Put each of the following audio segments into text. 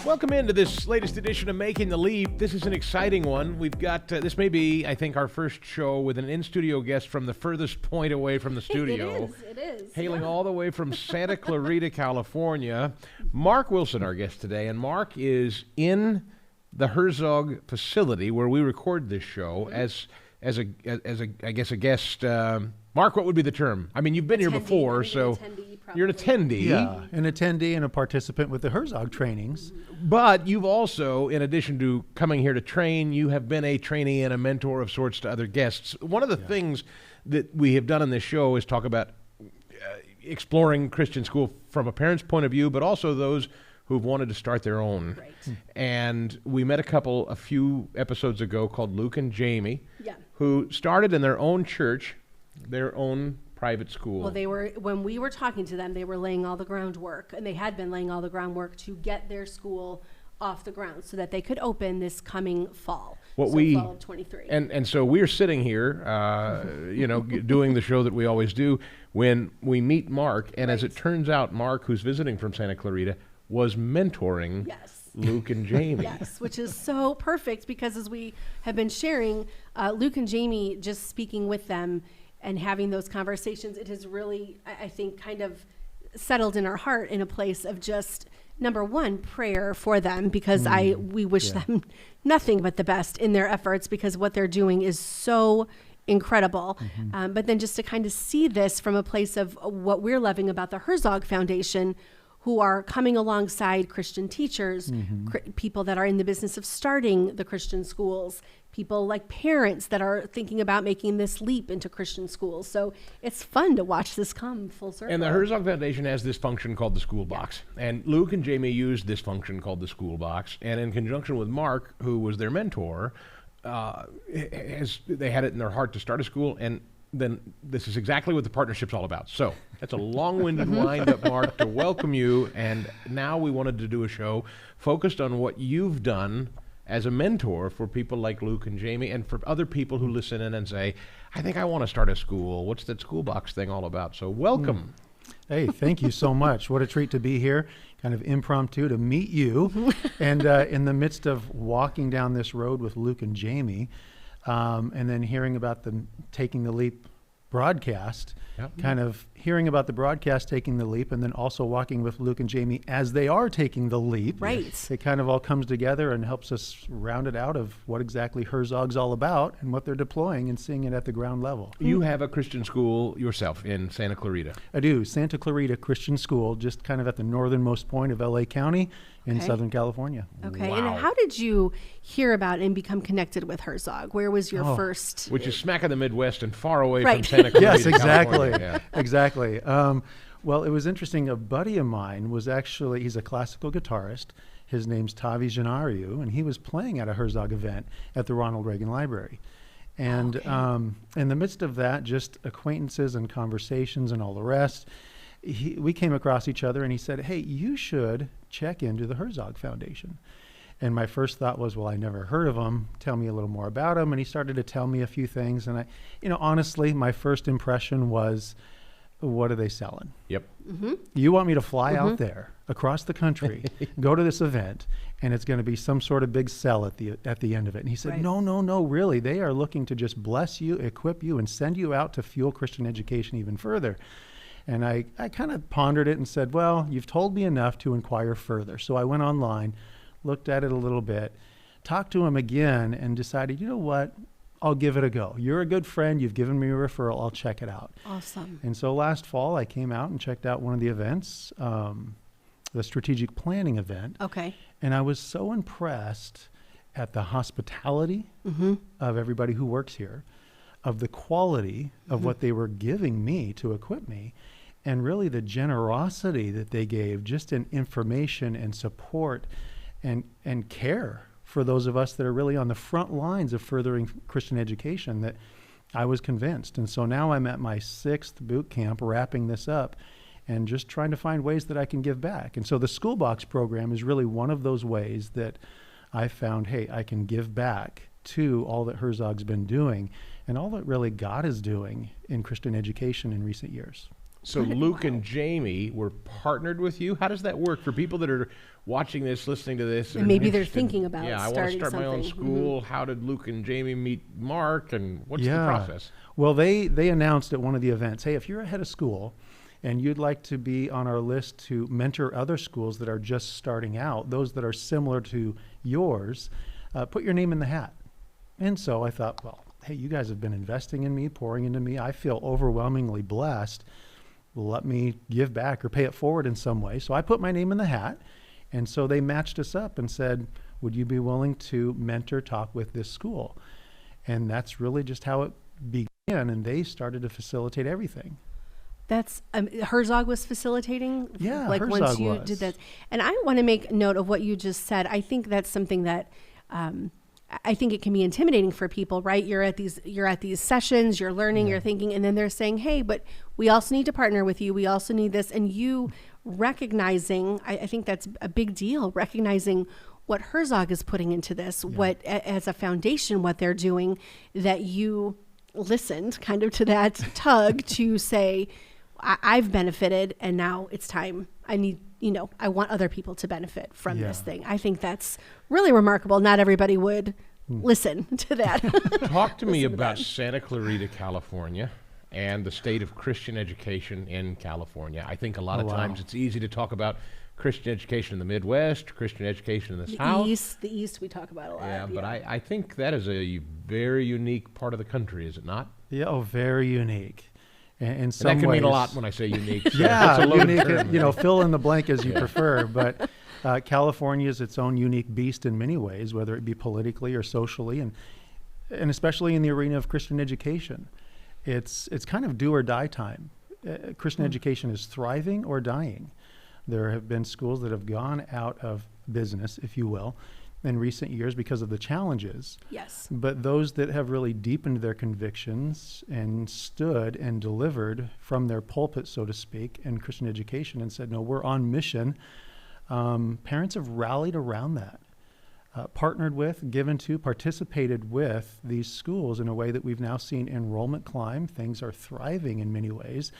Welcome into this latest edition of Making the Leap. This is an exciting one. We've got, this may be, I think, our first show with an in-studio guest from the furthest point away from the studio. It is. Hailing all the way from Santa Clarita, California. Mark Wilson, our guest today. And Mark is in the Herzog facility where we record this show as a guest. Mark, what would be the term? I mean, you've been here before, so you're an attendee. Yeah, an attendee and a participant with the Herzog trainings. But you've also, in addition to coming here to train, you have been a trainee and a mentor of sorts to other guests. One of the things that we have done on this show is talk about exploring Christian school from a parent's point of view, but also those who've wanted to start their own. Right. And we met a few episodes ago called Luke and Jamie, who started in their own church, their own private school. Well, when we were talking to them, they were laying all the groundwork, and they had been laying all the groundwork to get their school off the ground so that they could open this coming fall. Fall of 23. And so we're sitting here, doing the show that we always do when we meet Mark, and as it turns out, Mark, who's visiting from Santa Clarita, was mentoring Luke and Jamie. Yes, which is so perfect because as we have been sharing, Luke and Jamie, just speaking with them and having those conversations, it has really, I think, kind of settled in our heart in a place of just, number one, prayer for them, because we wish them nothing but the best in their efforts, because what they're doing is so incredible. But then just to kind of see this from a place of what we're loving about the Herzog Foundation, who are coming alongside Christian teachers, people that are in the business of starting the Christian schools, people like parents that are thinking about making this leap into Christian schools. So it's fun to watch this come full circle. And the Herzog Foundation has this function called the SchoolBox. And Luke and Jamie used this function called the SchoolBox. And in conjunction with Mark, who was their mentor, they had it in their heart to start a school. And then this is exactly what the partnership's all about. So that's a long-winded wind-up, Mark, to welcome you. And now we wanted to do a show focused on what you've done as a mentor for people like Luke and Jamie, and for other people who listen in and say, I think I want to start a school. What's that SchoolBox thing all about? So welcome. Hey, thank you so much. What a treat to be here, kind of impromptu to meet you. And in the midst of walking down this road with Luke and Jamie, and then hearing about the Taking the Leap broadcast, kind of hearing about the broadcast Taking the Leap, and then also walking with Luke and Jamie as they are taking the leap. Right. It kind of all comes together and helps us round it out of what exactly Herzog's all about and what they're deploying and seeing it at the ground level. You have a Christian school yourself in Santa Clarita. I do. Santa Clarita Christian School, just kind of at the northernmost point of LA County in Southern California. Okay. Wow. And how did you hear about and become connected with Herzog? Where was your first? Which is smack in the Midwest and far away from Santa Clarita. Yes, exactly. California. Exactly. Well, it was interesting. A buddy of mine was actually, he's a classical guitarist. His name's Tavi Gennariou, and he was playing at a Herzog event at the Ronald Reagan Library. And in the midst of that, just acquaintances and conversations and all the rest, we came across each other, and he said, hey, you should check into the Herzog Foundation. And my first thought was, well, I never heard of him. Tell me a little more about him. And he started to tell me a few things. And honestly, my first impression was, what are they selling? Yep. You want me to fly out there across the country, go to this event, and it's going to be some sort of big sell at the end of it. And he said, no, really. They are looking to just bless you, equip you, and send you out to fuel Christian education even further. And I kind of pondered it and said, well, you've told me enough to inquire further. So I went online, looked at it a little bit, talked to him again, and decided, you know what? I'll give it a go. You're a good friend. You've given me a referral. I'll check it out. Awesome. And so last fall, I came out and checked out one of the events, the strategic planning event. Okay. And I was so impressed at the hospitality of everybody who works here, of the quality of what they were giving me to equip me, and really the generosity that they gave just in information and support and care for those of us that are really on the front lines of furthering Christian education, that I was convinced. And so now I'm at my 6th boot camp, wrapping this up and just trying to find ways that I can give back. And so the SchoolBox program is really one of those ways that I found, hey, I can give back to all that Herzog's been doing and all that really God is doing in Christian education in recent years. So Luke and Jamie were partnered with you. How does that work for people that are watching this, listening to this? And maybe they're interested? thinking about I want to starting start my own something. school. How did Luke and Jamie meet Mark, and what's the process? Well, they announced at one of the events, hey, if you're a head of school and you'd like to be on our list to mentor other schools that are just starting out, those that are similar to yours, put your name in the hat. And so I thought, well, hey, you guys have been investing in me, pouring into me. I feel overwhelmingly blessed. Let me give back or pay it forward in some way. So I put my name in the hat. And so they matched us up and said, would you be willing to mentor talk with this school? And that's really just how it began. And they started to facilitate everything. That's Herzog was facilitating. Yeah, like Herzog once you was. did that, and I want to make note of what you just said. I think that's something that I think it can be intimidating for people, right? You're at these sessions, you're learning, you're thinking, and then they're saying, hey, but we also need to partner with you. We also need this. And you recognizing, I think that's a big deal, recognizing what Herzog is putting into this, what as a foundation, what they're doing, that you listened kind of to that tug to say, I've benefited and now it's time. I want other people to benefit from this thing. I think that's really remarkable. Not everybody would listen to that. Talk to me about Santa Clarita, California, and the state of Christian education in California. I think a lot of times it's easy to talk about Christian education in the Midwest, Christian education in the South. The East we talk about a lot. Yeah, but I think that is a very unique part of the country, is it not? Yeah, very unique. In some that can ways, mean a lot when I say unique. So yeah, it's a loaded unique. term. Fill in the blank as you prefer. But California is its own unique beast in many ways, whether it be politically or socially, and especially in the arena of Christian education. It's kind of do or die time. Christian education is thriving or dying. There have been schools that have gone out of business, if you will, in recent years because of the challenges. Yes. But those that have really deepened their convictions and stood and delivered from their pulpit, so to speak, in Christian education and said, no, we're on mission. Parents have rallied around that, partnered with, given to, participated with these schools in a way that we've now seen enrollment climb. Things are thriving in many ways,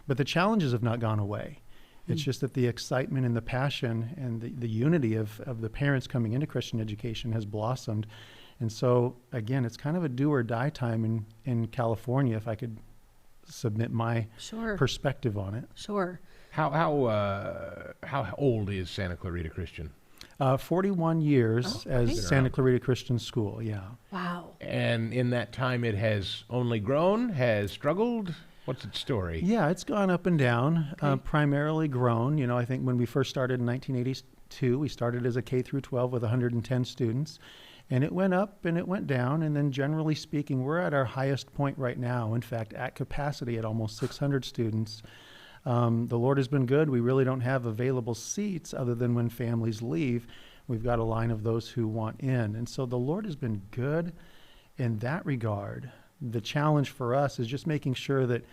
but the challenges have not gone away. It's just that the excitement and the passion and the unity of the parents coming into Christian education has blossomed. And so, again, it's kind of a do or die time in California, if I could submit my perspective on it. Sure. How old is Santa Clarita Christian? 41 years as Santa Clarita Christian School, yeah. Wow. And in that time, it has only grown, has struggled? What's its story? Yeah, it's gone up and down, primarily grown. I think when we first started in 1982, we started as a K through 12 with 110 students, and it went up and it went down. And then generally speaking, we're at our highest point right now. In fact, at capacity at almost 600 students. The Lord has been good. We really don't have available seats other than when families leave. We've got a line of those who want in. And so the Lord has been good in that regard. The challenge for us is just making sure that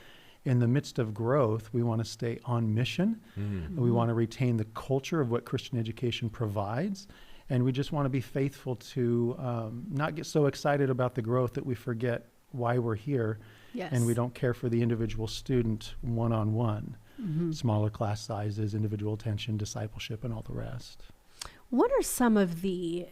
in the midst of growth, we want to stay on mission. We want to retain the culture of what Christian education provides. And we just want to be faithful to not get so excited about the growth that we forget why we're here. Yes. And we don't care for the individual student one-on-one, smaller class sizes, individual attention, discipleship, and all the rest. What are some of the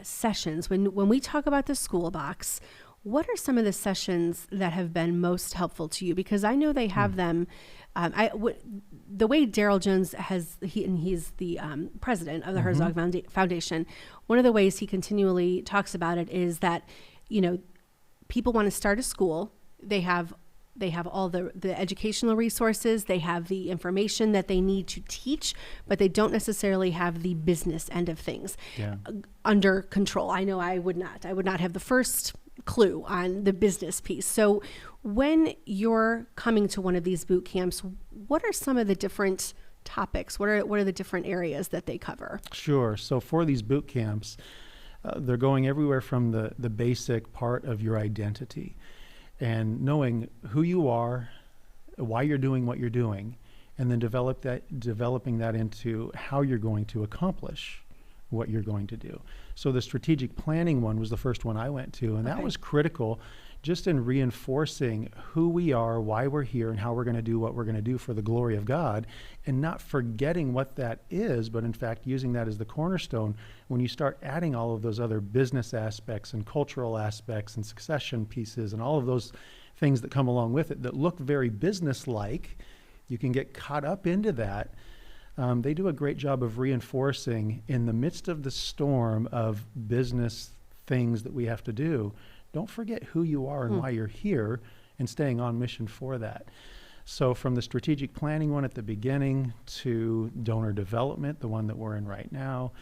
sessions, when we talk about the SchoolBox, what are some of the sessions that have been most helpful to you? Because I know they have them. The way Daryl Jones he's the president of the Herzog Foundation, one of the ways he continually talks about it is that, people want to start a school. They have all the educational resources. They have the information that they need to teach, but they don't necessarily have the business end of things under control. I know I would not have the first clue on the business piece. So when you're coming to one of these boot camps, what are some of the different topics? What are the different areas that they cover? Sure. So for these boot camps, they're going everywhere from the basic part of your identity and knowing who you are, why you're doing what you're doing, and then developing that into how you're going to accomplish what you're going to do. So the strategic planning one was the first one I went to, and that was critical just in reinforcing who we are, why we're here, and how we're going to do what we're going to do for the glory of God, and not forgetting what that is, but in fact using that as the cornerstone. When you start adding all of those other business aspects and cultural aspects and succession pieces and all of those things that come along with it that look very business-like, you can get caught up into that. They do a great job of reinforcing in the midst of the storm of business things that we have to do. Don't forget who you are and why you're here, and staying on mission for that. So from the strategic planning one at the beginning to donor development, the one that we're in right now,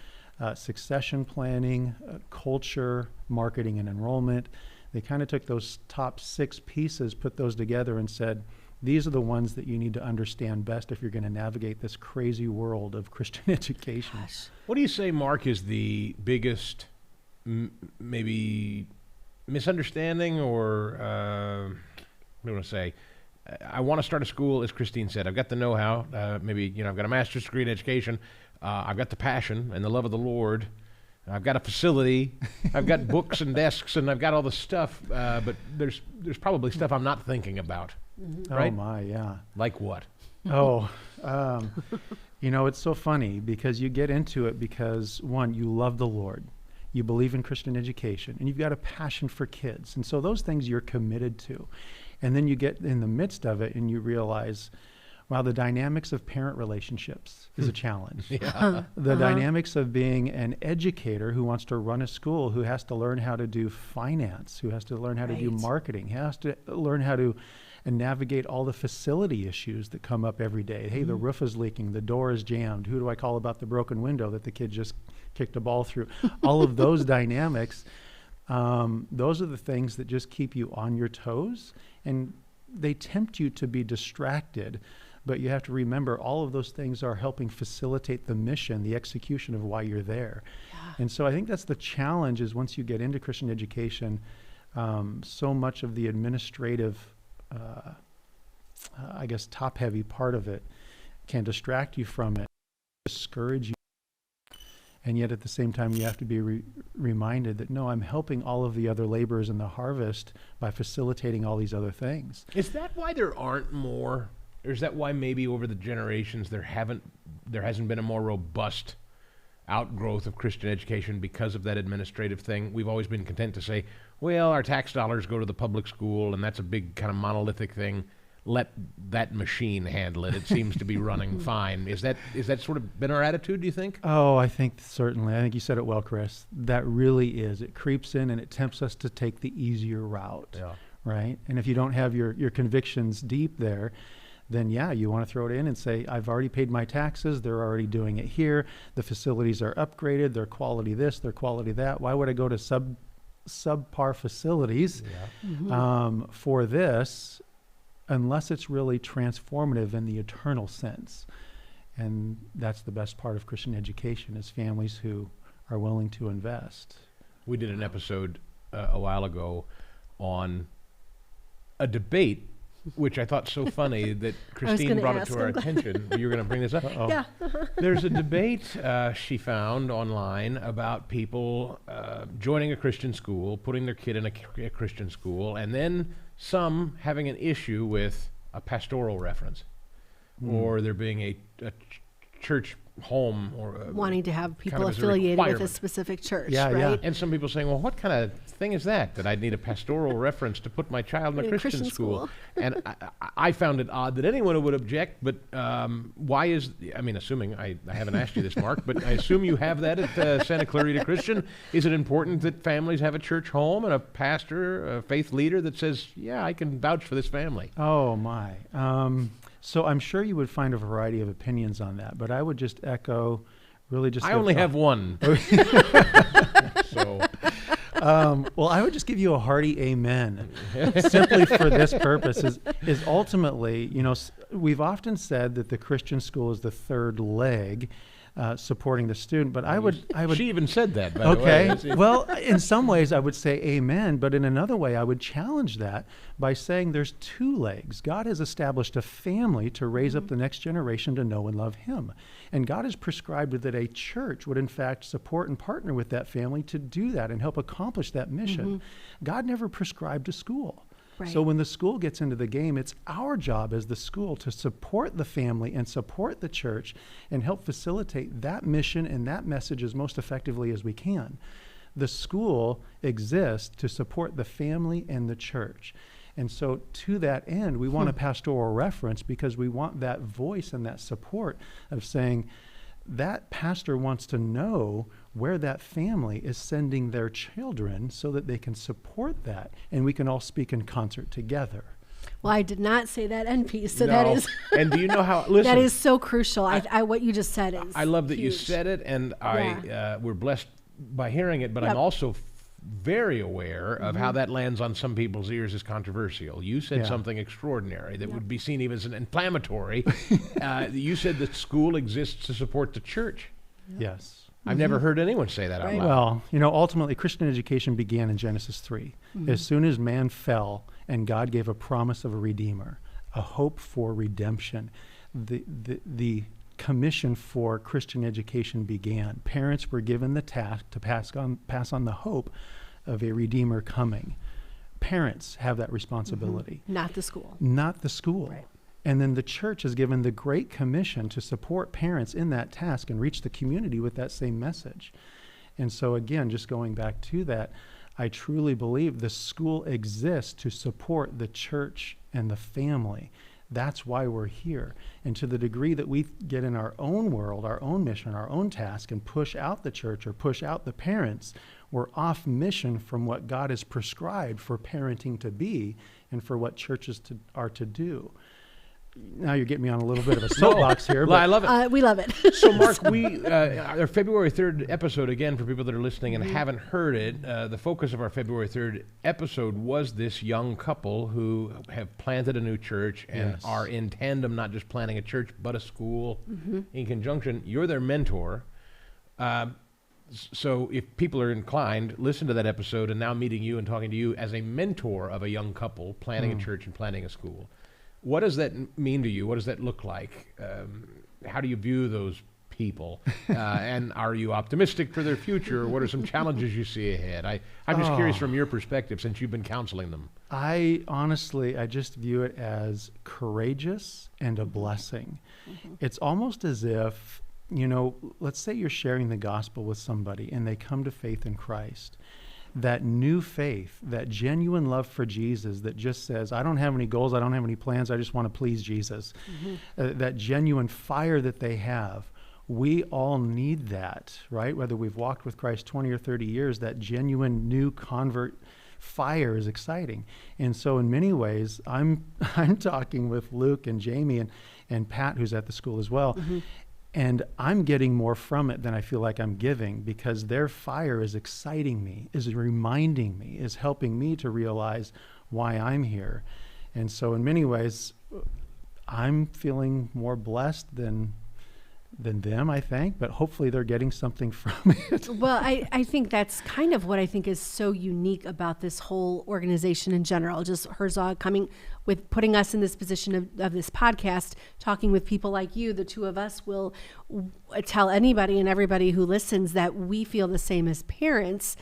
succession planning, culture, marketing, and enrollment, they kind of took those top 6 pieces, put those together and said, these are the ones that you need to understand best if you're going to navigate this crazy world of Christian education. Gosh. What do you say, Mark, is the biggest maybe misunderstanding, or what do I want to say? I want to start a school, as Christine said. I've got the know-how. Maybe, I've got a master's degree in education. I've got the passion and the love of the Lord. I've got a facility. I've got books and desks, and I've got all the stuff. But there's probably stuff I'm not thinking about. Right? Oh my, yeah. Like what? It's so funny because you get into it because, one, you love the Lord. You believe in Christian education, and you've got a passion for kids. And so those things you're committed to. And then you get in the midst of it and you realize, wow, the dynamics of parent relationships is a challenge. Yeah. The dynamics of being an educator who wants to run a school, who has to learn how to do finance, who has to learn how to do marketing, has to learn how to navigate all the facility issues that come up every day. Hey, the roof is leaking, the door is jammed. Who do I call about the broken window that the kid just kicked a ball through? All of those dynamics, those are the things that just keep you on your toes, and they tempt you to be distracted. But you have to remember all of those things are helping facilitate the mission, the execution of why you're there. Yeah. And so I think that's the challenge, is once you get into Christian education, so much of the administrative, top-heavy part of it can distract you from it, discourage you. And yet at the same time, you have to be reminded that, no, I'm helping all of the other laborers in the harvest by facilitating all these other things. Is that why there aren't more? Or is that why maybe over the generations there hasn't been a more robust outgrowth of Christian education because of that administrative thing? We've always been content to say, well, our tax dollars go to the public school, and that's a big kind of monolithic thing. Let that machine handle it. It seems to be running fine. Is that sort of been our attitude, do you think? Oh, I think certainly. I think you said it well, Chris. That really is. It creeps in and it tempts us to take the easier route. Yeah. Right? And if you don't have your convictions deep there, then yeah, you want to throw it in and say, I've already paid my taxes. They're already doing it here. The facilities are upgraded. They're quality this, they're quality that. Why would I go to subpar facilities for this, unless it's really transformative in the eternal sense? And that's the best part of Christian education, is families who are willing to invest. We did an episode a while ago on a debate, which I thought so funny that Christine brought it to our attention. You were going to bring this up? Yeah. There's a debate she found online about people joining a Christian school, putting their kid in a Christian school, and then some having an issue with a pastoral reference, or there being a church home, or wanting to have people kind of affiliated with a specific church, right? Yeah. And some people saying, well, what kind of thing is that I'd need a pastoral reference to put my child in a Christian school? And I found it odd that anyone would object, but why is, assuming, I haven't asked you this, Mark, but I assume you have that at Santa Clarita Christian. Is it important that families have a church home and a pastor, a faith leader that says, yeah, I can vouch for this family? Oh, my. So I'm sure you would find a variety of opinions on that, but I would just echo, really just... I only have one. So... well, I would just give you a hearty amen, simply for this purpose, is ultimately, we've often said that the Christian school is the third leg supporting the student. But I would. She even said that, by the way. Okay. That's it. Well, in some ways, I would say amen. But in another way, I would challenge that by saying there's two legs. God has established a family to raise up the next generation to know and love him. And God has prescribed that a church would, in fact, support and partner with that family to do that and help accomplish that mission. God never prescribed a school. Right. So when the school gets into the game, it's our job as the school to support the family and support the church and help facilitate that mission and that message as most effectively as we can. The school exists to support the family and the church. And so to that end, we want a pastoral reference because we want that voice and that support of saying that pastor wants to know where that family is sending their children so that they can support that and we can all speak in concert together. Well, I did not say that end piece, so No. that is And do you know how? Listen, that is so crucial. I what you just said is I love that you huge. said it, and we're blessed by hearing it. But Yep. I'm also very aware of how that lands on some people's ears as controversial. You said Yeah. something extraordinary that would be seen even as an inflammatory. You said that school exists to support the church. Yes. I've never heard anyone say that out Right. loud. Well, ultimately Christian education began in Genesis 3. As soon as man fell and God gave a promise of a redeemer, a hope for redemption, the commission for Christian education began. Parents were given the task to pass on the hope of a redeemer coming. Parents have that responsibility, Not the school. not the school. Right. And then the church is given the great commission to support parents in that task and reach the community with that same message. And so again, just going back to that, I truly believe the school exists to support the church and the family. That's why we're here. And to the degree that we get in our own world, our own mission, our own task, and push out the church or push out the parents, we're off mission from what God has prescribed for parenting to be and for what churches are to do. Now you're getting me on a little bit of a soapbox here. Well, I But love it. We love it. So, Mark, our February 3rd episode, again, for people that are listening and haven't heard it, the focus of our February 3rd episode was this young couple who have planted a new church and Yes. are in tandem, not just planning a church, but a school in conjunction. You're their mentor. So if people are inclined, listen to that episode and now meeting you and talking to you as a mentor of a young couple planning a church and planning a school. What does that mean to you? What does that look like? How do you view those people? And are you optimistic for their future? What are some challenges you see ahead? I'm just curious from your perspective since you've been counseling them. I just view it as courageous and a blessing. It's almost as if, let's say you're sharing the gospel with somebody and they come to faith in Christ. That new faith, that genuine love for Jesus that just says, I don't have any goals, I don't have any plans, I just want to please Jesus. That genuine fire that they have, we all need that, right? Whether we've walked with Christ 20 or 30 years, that genuine new convert fire is exciting. And so in many ways, I'm talking with Luke and Jamie and Pat, who's at the school as well, and I'm getting more from it than I feel like I'm giving because their fire is exciting me, is reminding me, is helping me to realize why I'm here. And so in many ways, I'm feeling more blessed than them, I think, but hopefully they're getting something from it. Well, I think that's kind of what I think is so unique about this whole organization in general. Just Herzog putting us in this position of this podcast, talking with people like you. The two of us will tell anybody and everybody who listens that we feel the same as parents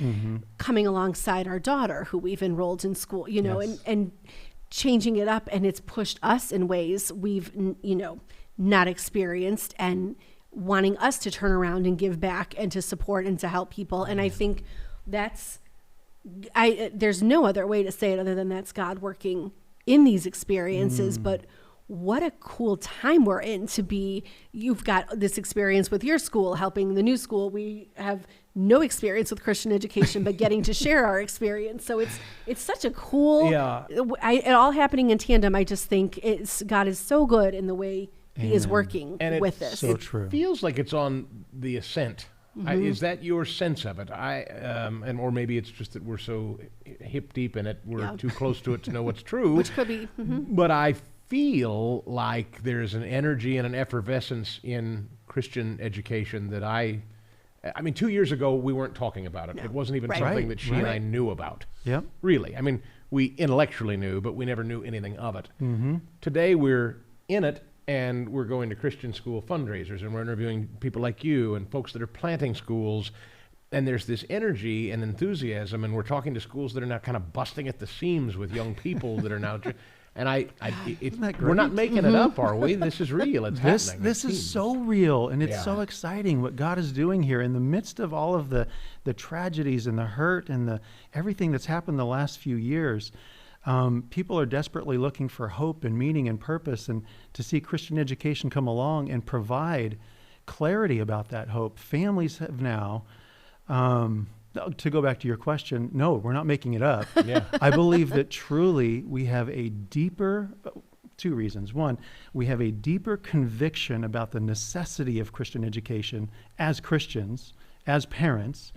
coming alongside our daughter who we've enrolled in school, Yes. and changing it up. And it's pushed us in ways we've, not experienced and wanting us to turn around and give back and to support and to help people. And I think there's no other way to say it other than that's God working in these experiences. But what a cool time we're in to be, you've got this experience with your school, helping the new school. We have no experience with Christian education, but getting to share our experience. So it's such a cool, it all happening in tandem. I just think God is so good in the way He is working And with this. so true. Feels like it's on the ascent. Is that your sense of it? Or maybe it's just that we're so hip deep in it, we're too close to it to know what's true. Which could be. But I feel like there's an energy and an effervescence in Christian education that I mean, 2 years ago, we weren't talking about it. No. It wasn't even Right. something Right, that she and I right. knew about. Yep. Really. I mean, we intellectually knew, but we never knew anything of it. Mm-hmm. Today, we're in it, and we're going to Christian school fundraisers, and we're interviewing people like you and folks that are planting schools. And there's this energy and enthusiasm, and we're talking to schools that are now kind of busting at the seams with young people that are now. And Isn't that we're not great? making it up, are we? This is real. It's happening. This It is seems. so real, and it's Yeah. so exciting what God is doing here in the midst of all of the tragedies and the hurt and the everything that's happened the last few years. People are desperately looking for hope and meaning and purpose, and to see Christian education come along and provide clarity about that hope. Families have now, to go back to your question, no, we're not making it up. Yeah. I believe that truly we have a deeper, two reasons. One, we have a deeper conviction about the necessity of Christian education as Christians, as parents,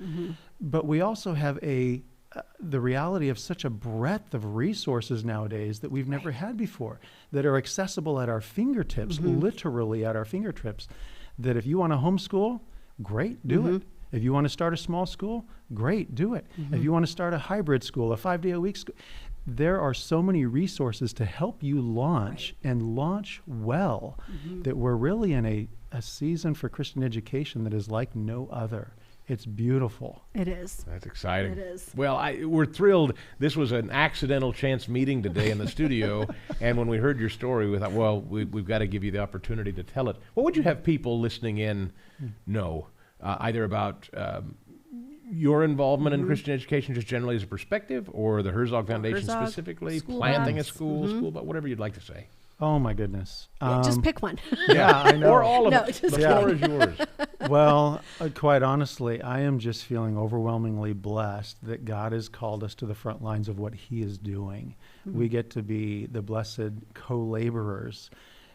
but we also have the reality of such a breadth of resources nowadays that we've never had before, that are accessible at our fingertips, literally at our fingertips, that if you want to homeschool, great, do it. If you want to start a small school, great, do it. If you want to start a hybrid school, a 5-day-a-week school, there are so many resources to help you launch and launch well that we're really in a season for Christian education that is like no other. It's beautiful. It is. That's exciting. It is. Well, we're thrilled. This was an accidental chance meeting today in the studio, and when we heard your story, we thought, well, we've got to give you the opportunity to tell it. What would you have people listening in know, either about your involvement in Christian education just generally as a perspective, or the Herzog Foundation Herzog, specifically, SchoolBox. planting a school, but whatever you'd like to say. Oh my goodness. Yeah, just pick one. Yeah, I know. Or all of No, it. just The floor is yours. Well, quite honestly, I am just feeling overwhelmingly blessed that God has called us to the front lines of what He is doing. We get to be the blessed co-laborers.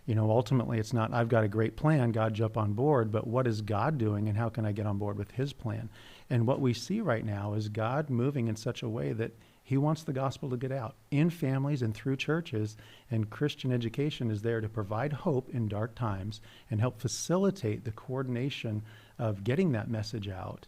You know, ultimately, it's not, I've got a great plan, God jump on board, but what is God doing and how can I get on board with His plan? And what we see right now is God moving in such a way that He wants the gospel to get out in families and through churches, and Christian education is there to provide hope in dark times and help facilitate the coordination of getting that message out,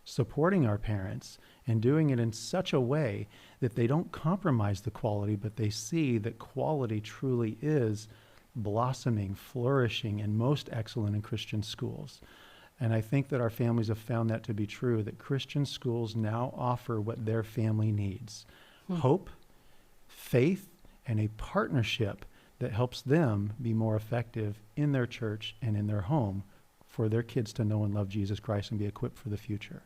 supporting our parents, and doing it in such a way that they don't compromise the quality, but they see that quality truly is blossoming, flourishing, and most excellent in Christian schools. And I think that our families have found that to be true, that Christian schools now offer what their family needs: hope, faith, and a partnership that helps them be more effective in their church and in their home for their kids to know and love Jesus Christ and be equipped for the future.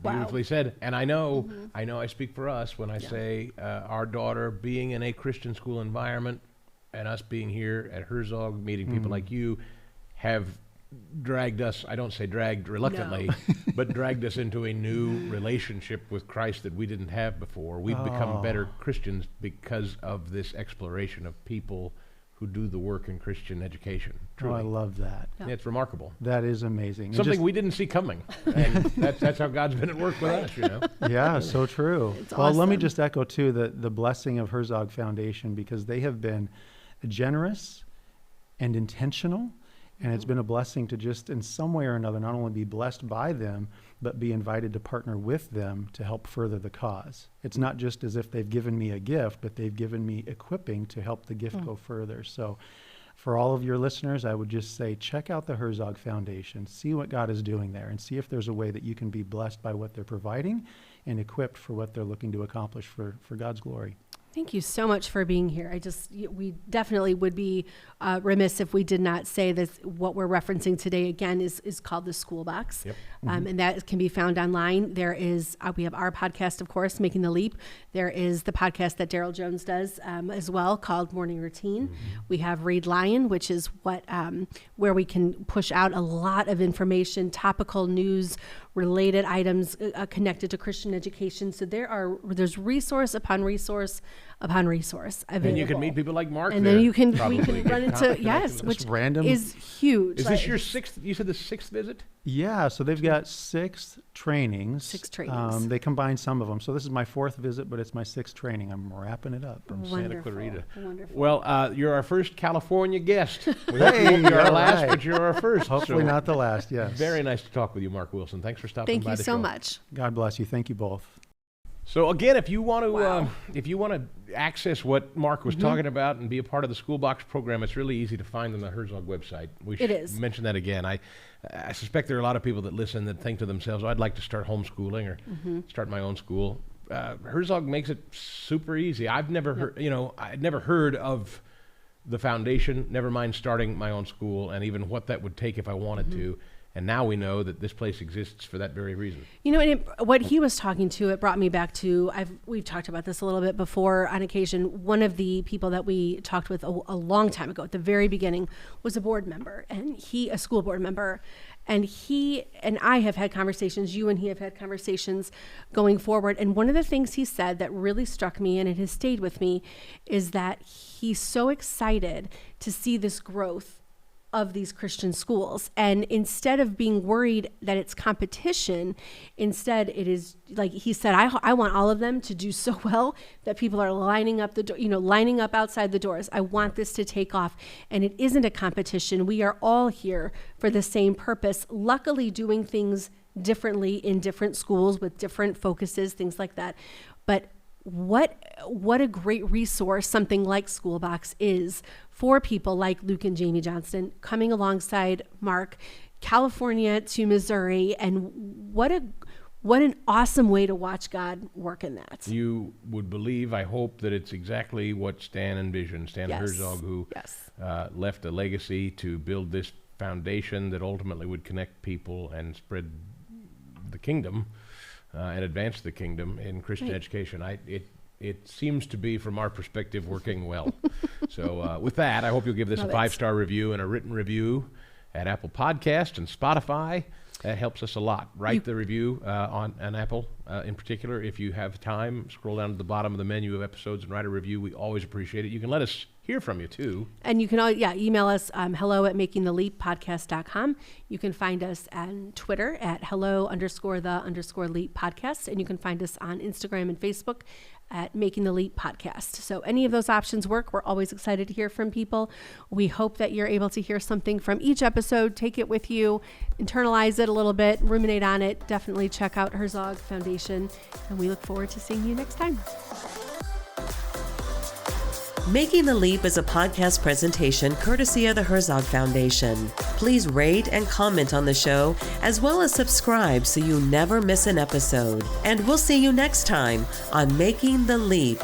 Beautifully said. And I know I speak for us when I say our daughter being in a Christian school environment and us being here at Herzog, meeting people like you, have dragged us, I don't say dragged reluctantly, but dragged us into a new relationship with Christ that we didn't have before. We've become better Christians because of this exploration of people who do the work in Christian education. Oh, Truly. I love that. Yeah, it's remarkable. That is amazing. And Something just- we didn't see coming. And that's how God's been at work with us, you know. Yeah, so true. It's Well, let me awesome. just echo too the blessing of Herzog Foundation, because they have been generous and intentional, and it's been a blessing to just in some way or another not only be blessed by them, but be invited to partner with them to help further the cause. It's not just as if they've given me a gift, but they've given me equipping to help the gift go further. So for all of your listeners, I would just say, check out the Herzog Foundation, see what God is doing there, and see if there's a way that you can be blessed by what they're providing and equipped for what they're looking to accomplish for God's glory. Thank you so much for being here. We definitely would be remiss if we did not say this. What we're referencing today again is called the SchoolBox, Yep. And that can be found online. There is we have our podcast, of course, Making the Leap. There is the podcast that Daryl Jones does as well, called Morning Routine. We have Read Lion, which is what where we can push out a lot of information, topical news related items connected to Christian education. So there's resource upon resource upon resource available. And you can meet people like Mark and there. then we can probably. run into, yes, which random. is huge. Is this your you said the 6th visit? Yeah, so they've got 6 trainings. 6 trainings. They combine some of them. So this is my 4th visit, but it's my 6th training. I'm wrapping it up. From Santa Clarita. Wonderful. Well, you're our first California guest. We hope you won't be our last, but you're our first. Hopefully so not the last, yes. Very nice to talk with you, Mark Wilson. Thanks for stopping Thank by you the so show. much. God bless you. Thank you both. So again, if you want to Wow. access what Mark was talking about and be a part of the SchoolBox program, it's really easy to find on the Herzog website. We It is. mention that again. I suspect there are a lot of people that listen that think to themselves, "Oh, I'd like to start homeschooling or start my own school." Herzog makes it super easy. I've never heard, I'd never heard of the foundation, never mind starting my own school, and even what that would take if I wanted to. And now we know that this place exists for that very reason. And what he was talking to, it brought me back to, we've talked about this a little bit before on occasion. One of the people that we talked with a long time ago at the very beginning was a board member, and a school board member. And he and I have had conversations, you and he have had conversations going forward. And one of the things he said that really struck me, and it has stayed with me, is that he's so excited to see this growth of these Christian schools. And instead of being worried that it's competition, instead it is, like he said, I want all of them to do so well that people are lining up lining up outside the doors. I want this to take off. And it isn't a competition. We are all here for the same purpose, luckily doing things differently in different schools with different focuses, things like that. But what a great resource something like SchoolBox is for people like Luke and Jamie Johnston coming alongside Mark, California to Missouri, and what an awesome way to watch God work in that. You would believe, I hope, that it's exactly what Stan envisioned. Stan Yes. Herzog, who Yes. left a legacy to build this foundation that ultimately would connect people and spread the kingdom and advance the kingdom in Christian Right. education. It seems to be, from our perspective, working well. So with that, I hope you'll give this Love a it. 5-star review and a written review at Apple Podcast and Spotify. That helps us a lot. Write the review on Apple in particular. If you have time, scroll down to the bottom of the menu of episodes and write a review. We always appreciate it. You can let us hear from you, too. And you can email us hello@makingtheleappodcast.com. You can find us on Twitter at hello_the_leap podcast. And you can find us on Instagram and Facebook at Making the Leap Podcast. So any of those options work. We're always excited to hear from people. We hope that you're able to hear something from each episode, take it with you, internalize it a little bit, ruminate on it. Definitely check out Herzog Foundation, and we look forward to seeing you next time. Making the Leap is a podcast presentation courtesy of the Herzog Foundation. Please rate and comment on the show, as well as subscribe so you never miss an episode. And we'll see you next time on Making the Leap.